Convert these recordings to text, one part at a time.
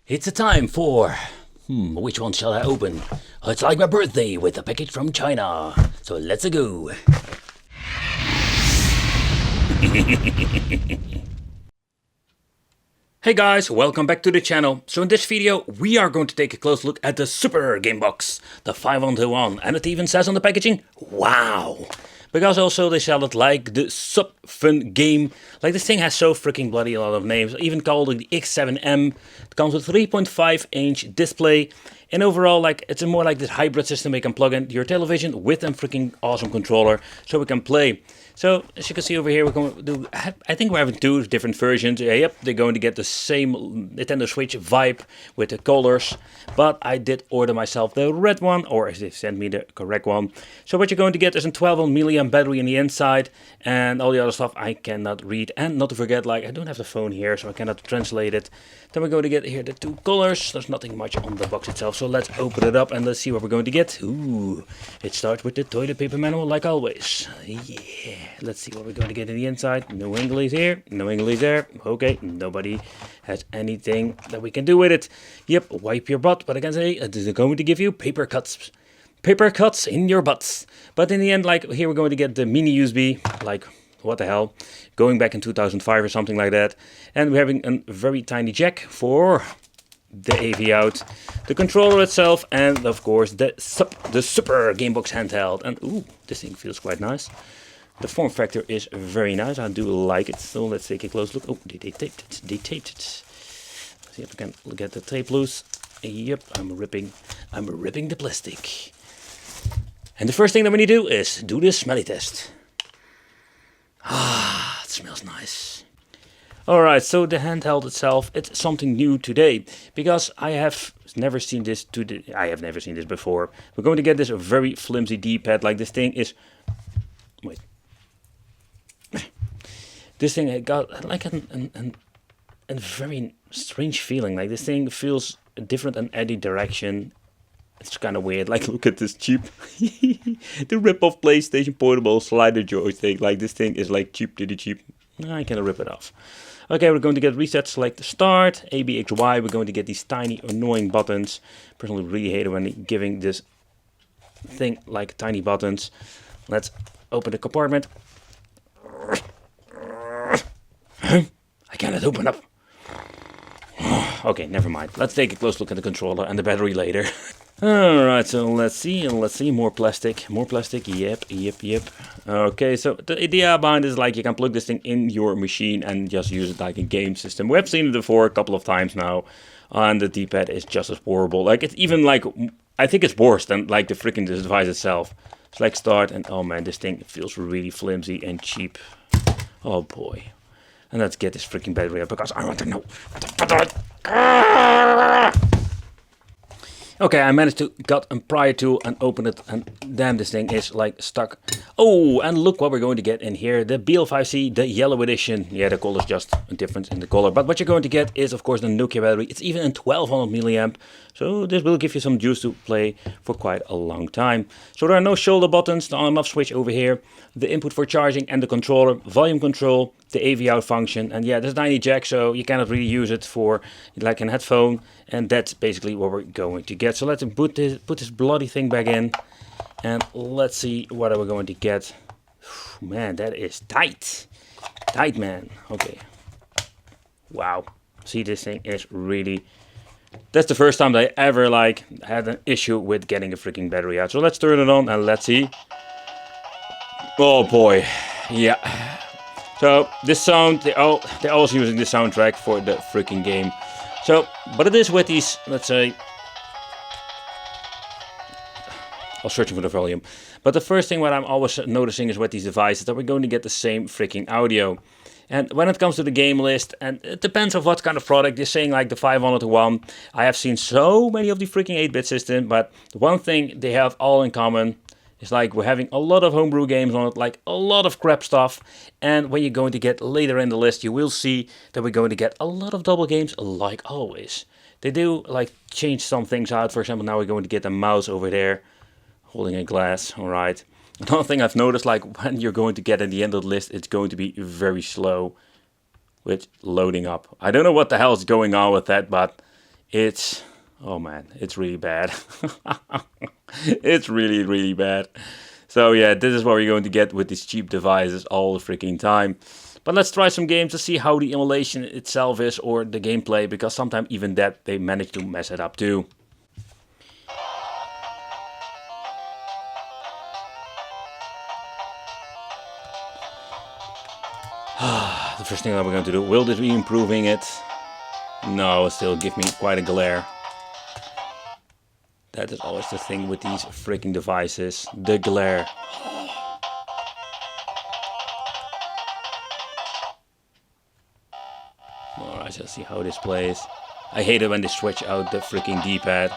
It's a time for... which one shall I open? Oh, it's like my birthday with a package from China. So let's go. Hey guys, welcome back to the channel. So in this video we are going to take a close look at the Super Game Box, the 5-on-1, and it even says on the packaging, wow! Because also they sell it like the SUP fun game. Like this thing has so freaking bloody a lot of names. Even called the X7M. It comes with 3.5-inch display. And overall, like it's more like this hybrid system. You can plug in your television with a freaking awesome controller, so we can play. So as you can see over here, we're going to do. I think we're having two different versions. Yep, they're going to get the same Nintendo Switch vibe with the colors. But I did order myself the red one, or they sent me the correct one. So what you're going to get is a 12 milliamp battery in the inside, and all the other stuff I cannot read. And not to forget, like I don't have the phone here, so I cannot translate it. Then we're going to get here the two colors. There's nothing much on the box itself. So let's open it up and let's see what we're going to get. Ooh, it starts with the toilet paper manual like always. Yeah, let's see what we're going to get in the inside. No English here, no English there. Okay, nobody has anything that we can do with it. Yep, wipe your butt. What I can say, it is going to give you paper cuts. Paper cuts in your butts. But in the end, like here we're going to get the mini USB, like what the hell, going back in 2005 or something like that. And we're having a very tiny jack for the AV out, the controller itself, and of course the Super Game Box Handheld. And ooh, this thing feels quite nice. The form factor is very nice. I do like it. So let's take a close look. Oh, they taped it. They taped it. Let's see if I can get the tape loose. Yep, I'm ripping the plastic. And the first thing that we need to do is do the smelly test. Ah, it smells nice. Alright, so the handheld itself, it's something new today, because I have never seen this before. We're going to get this very flimsy D-pad, like this thing is... Wait. This thing got like a very strange feeling, like this thing feels different in any direction. It's kind of weird, like look at this cheap, the rip-off PlayStation Portable slider joystick, like this thing is like cheap. I can rip it off. Okay, we're going to get reset, select start, A, B, X, Y. We're going to get these tiny annoying buttons. Personally really hate it when giving this thing like tiny buttons. Let's open the compartment. I cannot open up. Okay, never mind. Let's take a close look at the controller and the battery later. Alright, so let's see, more plastic, yep. Okay, so the idea behind this is like you can plug this thing in your machine and just use it like a game system. We have seen it before a couple of times now, and the D-pad is just as horrible. Like it's even like, I think it's worse than like the freaking device itself. It's like start and oh man, this thing feels really flimsy and cheap. Oh boy. And let's get this freaking battery up because I want to know what the battery... Okay, I managed to get a pry tool and open it, and damn, this thing is like stuck. Oh, and look what we're going to get in here, the BL5C, the yellow edition. Yeah, the color is just a difference in the color, but what you're going to get is of course the Nokia battery. It's even in 1200 milliamp, so this will give you some juice to play for quite a long time. So there are no shoulder buttons, the on and off switch over here, the input for charging and the controller, volume control, the AV out function, and yeah, there's a tiny jack, so you cannot really use it for like a headphone, and that's basically what we're going to get. So let's put this bloody thing back in, and let's see what we're going to get. Man, that is tight, man. Okay, wow. See, this thing is really. That's the first time that I ever like had an issue with getting a freaking battery out. So let's turn it on and let's see. Oh boy, yeah. So this sound, they're also using the soundtrack for the freaking game. So, but it is with these, let's say, I was searching for the volume. But the first thing what I'm always noticing is with these devices that we're going to get the same freaking audio. And when it comes to the game list, and it depends on what kind of product, they're saying like the 5-on-1. I have seen so many of the freaking 8-bit system, but the one thing they have all in common is like we're having a lot of homebrew games on it, like a lot of crap stuff. And when you're going to get later in the list, you will see that we're going to get a lot of double games like always. They do like change some things out. For example, now we're going to get a mouse over there holding a glass. All right. Another thing I've noticed, like when you're going to get at the end of the list, it's going to be very slow with loading up. I don't know what the hell is going on with that, but It's, oh man, it's really bad. It's really, really bad. So yeah, this is what we're going to get with these cheap devices all the freaking time. But let's try some games to see how the emulation itself is or the gameplay, because sometimes even that they manage to mess it up too. The first thing that we're going to do, will this be improving it? No, it still give me quite a glare. That is always the thing with these freaking devices, the glare. Alright, let's see how this plays. I hate it when they switch out the freaking D-pad.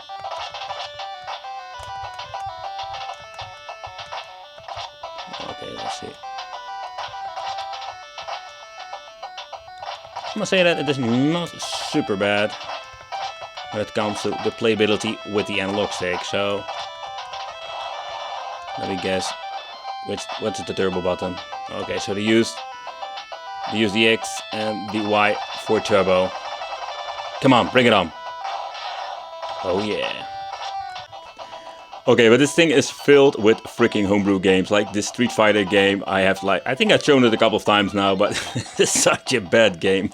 Okay, let's see. I must say that it is not super bad when it comes to the playability with the analog stick. So let me guess, what's the turbo button? Okay, so they use the X and the Y for turbo. Come on, bring it on. Oh yeah. Okay, but this thing is filled with freaking homebrew games, like this Street Fighter game. I think I've shown it a couple of times now, but it's such a bad game.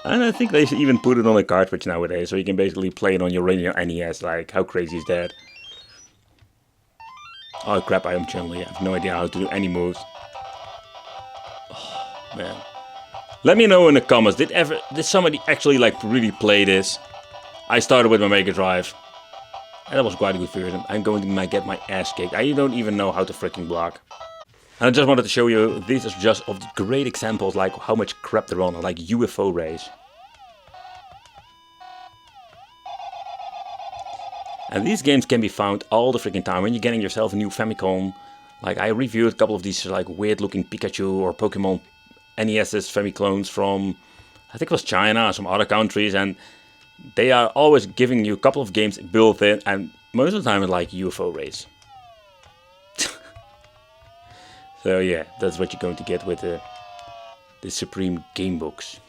And I think they should even put it on a cartridge nowadays, so you can basically play it on your regular NES. Like, how crazy is that? Oh crap, I am Chun-Li. I have no idea how to do any moves. Oh, man. Let me know in the comments, did somebody actually like really play this? I started with my Mega Drive. And that was quite a good version. I'm going to get my ass kicked. I don't even know how to freaking block. And I just wanted to show you, these are just of the great examples, like how much crap they're on, like UFO rays. And these games can be found all the freaking time when you're getting yourself a new Famicom. Like I reviewed a couple of these like weird looking Pikachu or Pokemon NES's Famiclones from, I think it was China or some other countries, and they are always giving you a couple of games built in, and most of the time it's like UFO rays. So yeah, that's what you're going to get with the Supreme Game Box.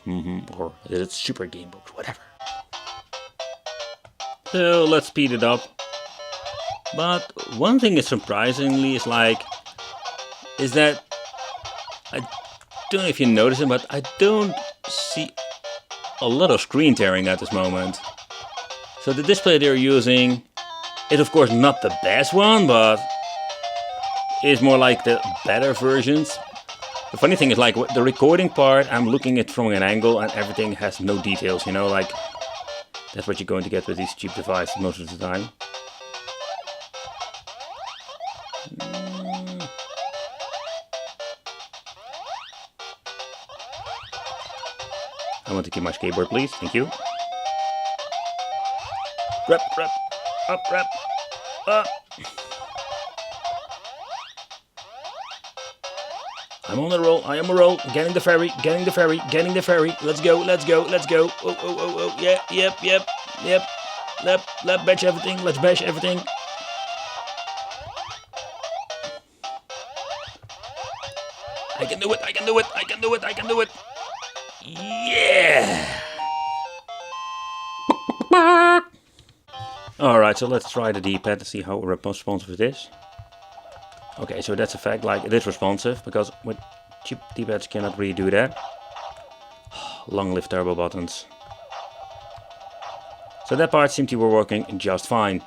Or is it Super Game Box, whatever. So let's speed it up. But one thing is surprisingly is that I don't know if you notice it, but I don't see a lot of screen tearing at this moment. So the display they're using is of course not the best one, but is more like the better versions. The funny thing is like the recording part, I'm looking at it from an angle and everything has no details, you know, like that's what you're going to get with these cheap devices most of the time. I want to keep my skateboard, please. Thank you. Rep, up, rep, up. I'm on the roll. I am a roll. Getting the ferry. Getting the ferry. Getting the ferry. Let's go. Let's go. Let's go. Oh. Yeah. Yep. Let's bash everything. Let's bash everything. I can do it. I can do it. I can do it. I can do it. Yeah! Alright, so let's try the D-pad to see how responsive it is. Okay, so that's a fact, like it is responsive, because with cheap D-pads you cannot really do that. Long live turbo buttons. So that part seemed to be working just fine.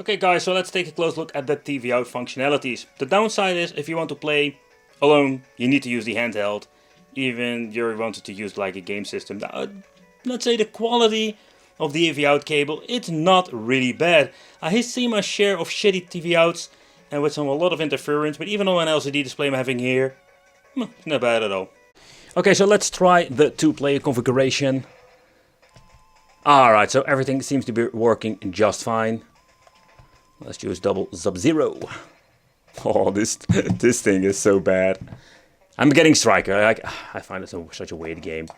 Okay guys, so let's take a close look at the TV out functionalities. The downside is, if you want to play alone, you need to use the handheld. Even you wanted to use like a game system. Now, let's say the quality of the AV out cable, it's not really bad. I see my share of shitty TV outs and with a lot of interference, but even on an LCD display I'm having here, not bad at all. Okay, so let's try the two-player configuration. Alright, so everything seems to be working just fine. Let's use double Sub-Zero. Oh, this thing is so bad. I'm getting Striker. I find it such a weird game.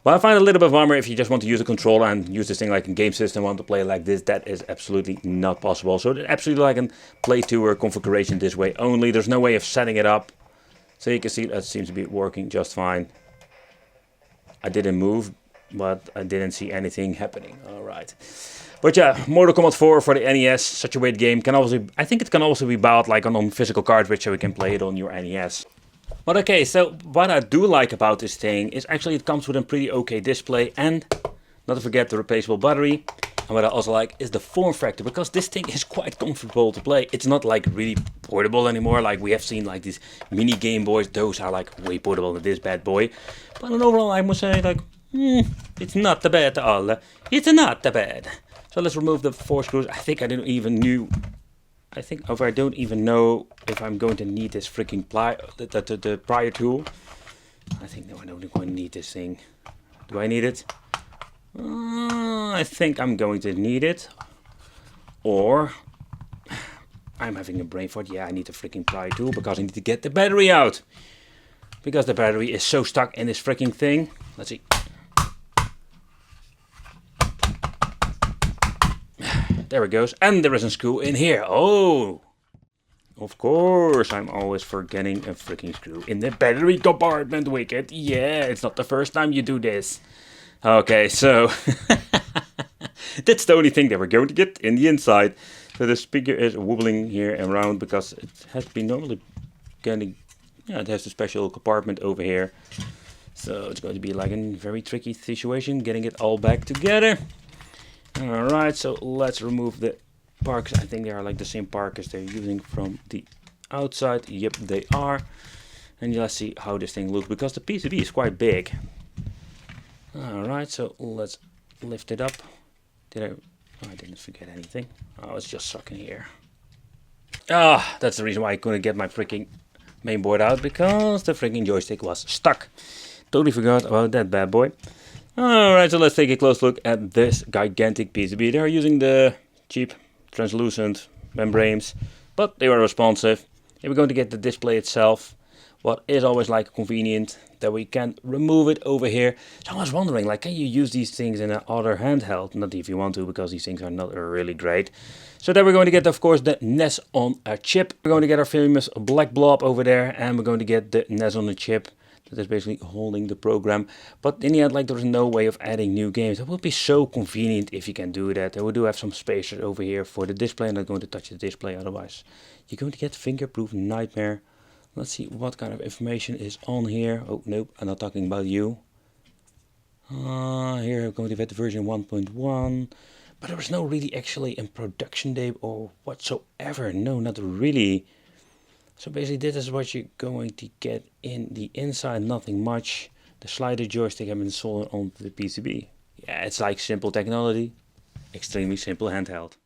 But I find it a little bit bummer if you just want to use a controller and use this thing like a game system, want to play like this. That is absolutely not possible. So it's absolutely like a play to configuration this way only. There's no way of setting it up. So you can see that seems to be working just fine. I didn't move, but I didn't see anything happening. Alright. But yeah, Mortal Kombat 4 for the NES, such a great game. I think it can also be bought like on physical cartridge, so you can play it on your NES. But okay, so what I do like about this thing is actually it comes with a pretty okay display, and not to forget the replaceable battery. And what I also like is the form factor, because this thing is quite comfortable to play. It's not like really portable anymore, like we have seen like these mini Game Boys. Those are like way portable than this bad boy. But overall I must say like, it's not that bad at all. It's not that bad. So let's remove the 4 screws. I think I don't even know if I'm going to need this freaking the prior tool. I think no, I don't going to need this thing. Do I need it? I think I'm going to need it. Or I'm having a brain fart. Yeah, I need the freaking prior tool because I need to get the battery out. Because the battery is so stuck in this freaking thing. Let's see. There it goes. And there is a screw in here. Oh! Of course, I'm always forgetting a freaking screw in the battery compartment, Wicked. Yeah, it's not the first time you do this. Okay, so that's the only thing that we're going to get in the inside. So the speaker is wobbling here and around because it has been normally getting, yeah, it has a special compartment over here. So it's going to be like a very tricky situation getting it all back together. Alright, so let's remove the parks. I think they are like the same parkers they're using from the outside. Yep, they are. And let's see how this thing looks, because the PCB is quite big. Alright, so let's lift it up. Oh, I didn't forget anything. Oh, it's just stuck in here. Ah, that's the reason why I couldn't get my freaking mainboard out, because the freaking joystick was stuck. Totally forgot about that bad boy. Alright, so let's take a close look at this gigantic PCB. They're using the cheap translucent membranes, but they were responsive. Here we're going to get the display itself. What is always like convenient that we can remove it over here. So I was wondering, like, can you use these things in another handheld? Not if you want to, because these things are not really great. So then we're going to get, of course, the NES on a chip. We're going to get our famous black blob over there, and we're going to get the NES on a chip. That is basically holding the program. But in the end, like, there is no way of adding new games. It would be so convenient if you can do that. We do have some spacers over here for the display. I'm not going to touch the display, otherwise you're going to get fingerproof nightmare. Let's see what kind of information is on here. Oh, nope, I'm not talking about you. Here I'm going to get the version 1.1. But there was no really actually in production date or whatsoever. No, not really. So basically this is what you're going to get in the inside, nothing much. The slider joystick have been installed onto the PCB. Yeah, it's like simple technology, extremely simple handheld.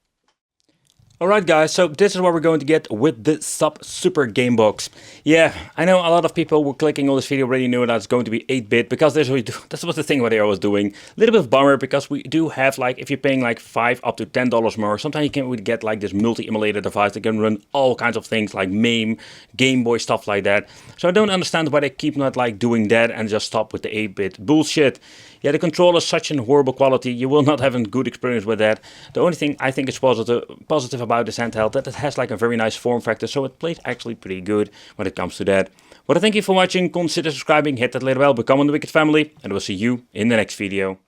Alright guys, so this is what we're going to get with the SUP Super Game Box. Yeah, I know a lot of people were clicking on this video already knew that it's going to be 8-bit, because this was the thing what they was doing. A little bit of bummer, because we do have, like, if you're paying like $5 up to $10 more, sometimes you can really get like this multi-emulator device that can run all kinds of things like MAME, Game Boy, stuff like that. So I don't understand why they keep not like doing that and just stop with the 8-bit bullshit. Yeah, the controller is such an horrible quality, you will not have a good experience with that. The only thing I think is positive about this handheld, that it has like a very nice form factor, so it plays actually pretty good when it comes to that. But I thank you for watching, consider subscribing, hit that little bell, become one of the Wicked family, and we'll see you in the next video.